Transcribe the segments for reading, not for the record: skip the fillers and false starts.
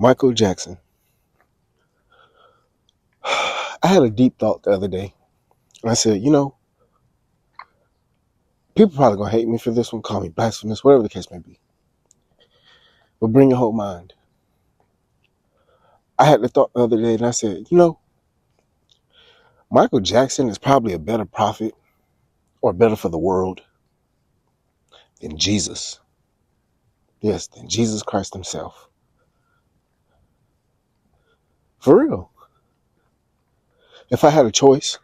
Michael Jackson. I had a deep thought the other day. I said, people probably gonna hate me for this one, call me blasphemous, whatever the case may be. But bring your whole mind. I had the thought the other day and I said, Michael Jackson is probably a better prophet or better for the world than Jesus. Yes, than Jesus Christ himself. For real. If I had a choice,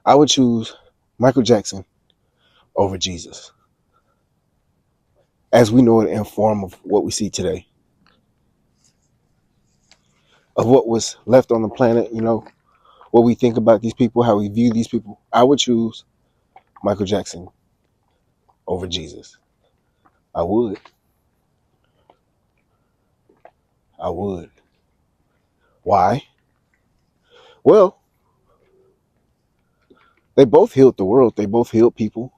I would choose Michael Jackson over Jesus. As we know it in form of what we see today. Of what was left on the planet, what we think about these people, how we view these people. I would choose Michael Jackson over Jesus. I would. I would. Why? Well, they both healed the world. They both healed people.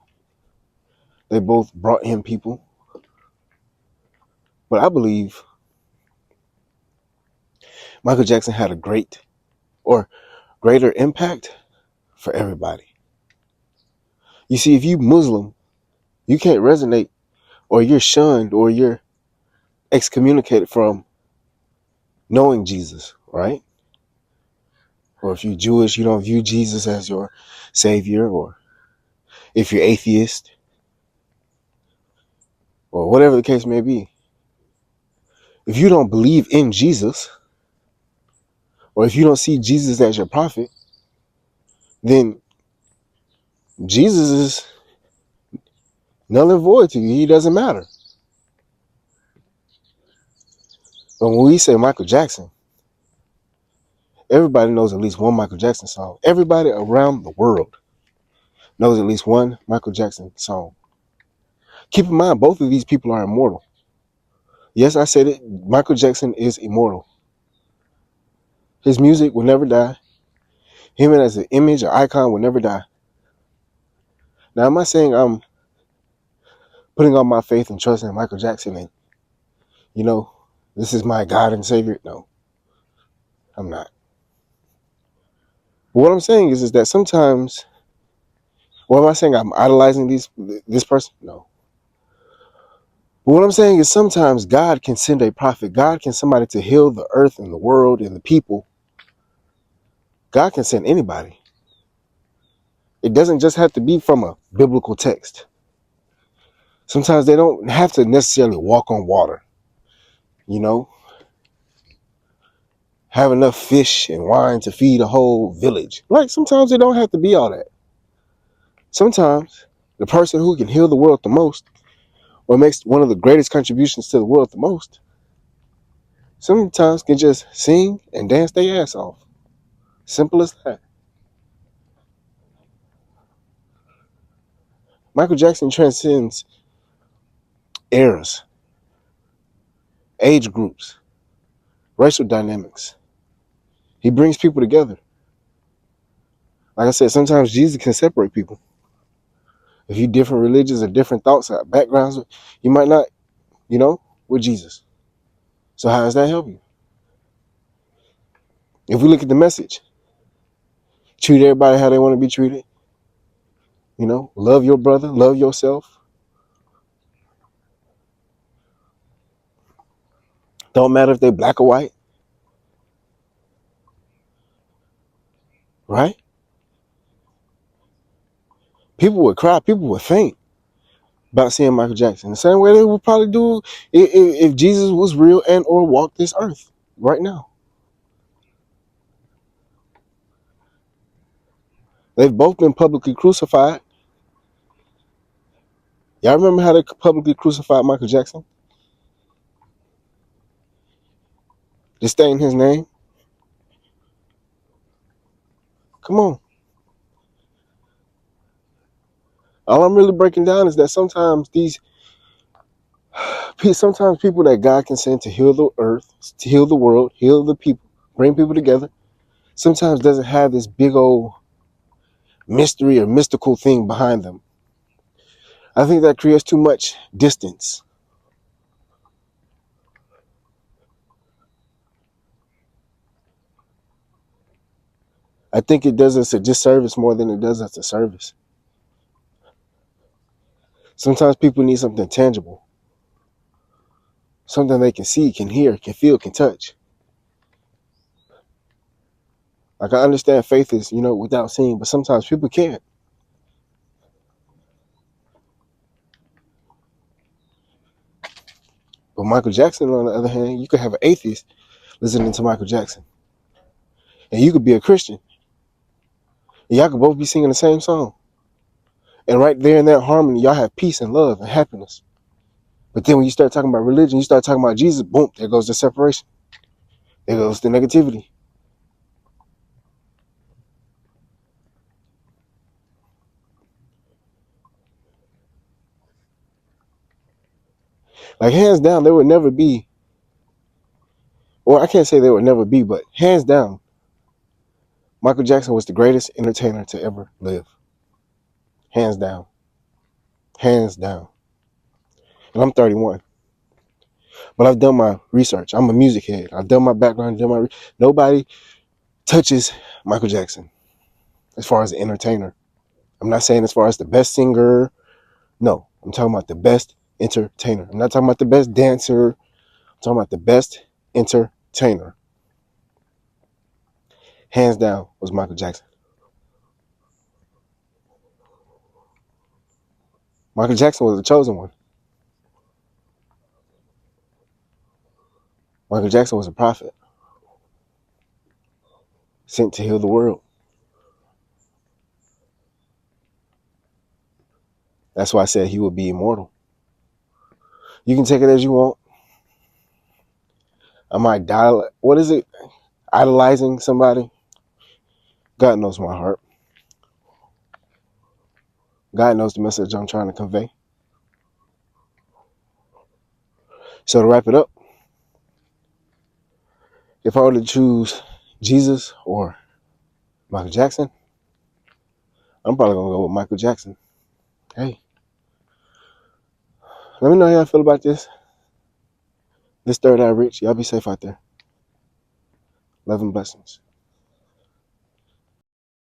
They both brought him people. But I believe Michael Jackson had a greater impact for everybody. You see, if you Muslim, you can't resonate, or you're shunned, or you're excommunicated from knowing Jesus, right? Or if you're Jewish, you don't view Jesus as your savior, or if you're atheist, or whatever the case may be. If you don't believe in Jesus, or if you don't see Jesus as your prophet, then Jesus is null and void to you. He doesn't matter. But when we say Michael Jackson, everybody knows at least one Michael Jackson song. Everybody around the world knows at least one Michael Jackson song. Keep in mind, both of these people are immortal. Yes, I said it. Michael Jackson is immortal. His music will never die. Him as an image or icon will never die. Now, am I saying I'm putting all my faith and trust in Michael Jackson and, this is my God and Savior? No, I'm not. But what I'm saying is that sometimes, what am I saying? I'm idolizing this person? No. But what I'm saying is sometimes God can send a prophet. God can somebody to heal the earth and the world and the people. God can send anybody. It doesn't just have to be from a biblical text. Sometimes they don't have to necessarily walk on water, have enough fish and wine to feed a whole village. Right? Sometimes it don't have to be all that. Sometimes the person who can heal the world the most or makes one of the greatest contributions to the world the most, sometimes can just sing and dance their ass off. Simple as that. Michael Jackson transcends eras, age groups, racial dynamics. He brings people together. Like I said, sometimes Jesus can separate people. If you different religions or different thoughts or backgrounds, you might not, with Jesus. So how does that help you? If we look at the message, treat everybody how they want to be treated. Love your brother, love yourself. Don't matter if they're black or white. Right? People would cry, people would faint about seeing Michael Jackson. The same way they would probably do if Jesus was real and or walked this earth right now. They've both been publicly crucified. Y'all remember how they publicly crucified Michael Jackson? Disdain his name. Come on. All I'm really breaking down is that sometimes people that God can send to heal the earth, to heal the world, heal the people, bring people together, sometimes doesn't have this big old mystery or mystical thing behind them. I think that creates too much distance. I think it does us a disservice more than it does us a service. Sometimes people need something tangible, something they can see, can hear, can feel, can touch. Like I understand faith is, without seeing, but sometimes people can't. But Michael Jackson, on the other hand, you could have an atheist listening to Michael Jackson, and you could be a Christian, and y'all could both be singing the same song. And right there in that harmony, y'all have peace and love and happiness. But then when you start talking about religion, you start talking about Jesus, boom, there goes the separation. There goes the negativity. Like hands down, there would never be, or I can't say there would never be, but hands down, Michael Jackson was the greatest entertainer to ever live. Hands down. Hands down. And I'm 31. But I've done my research. I'm a music head. I've done my background. Nobody touches Michael Jackson as far as an entertainer. I'm not saying as far as the best singer. No, I'm talking about the best entertainer. I'm not talking about the best dancer. I'm talking about the best entertainer. Hands down was Michael Jackson. Michael Jackson was the chosen one. Michael Jackson was a prophet sent to heal the world. That's why I said he would be immortal. You can take it as you want. I might die. What is it? Idolizing somebody? God knows my heart. God knows the message I'm trying to convey. So to wrap it up, if I were to choose Jesus or Michael Jackson, I'm probably going to go with Michael Jackson. Hey, let me know how I feel about this. This Third Eye Rich. Y'all be safe out there. Love and blessings.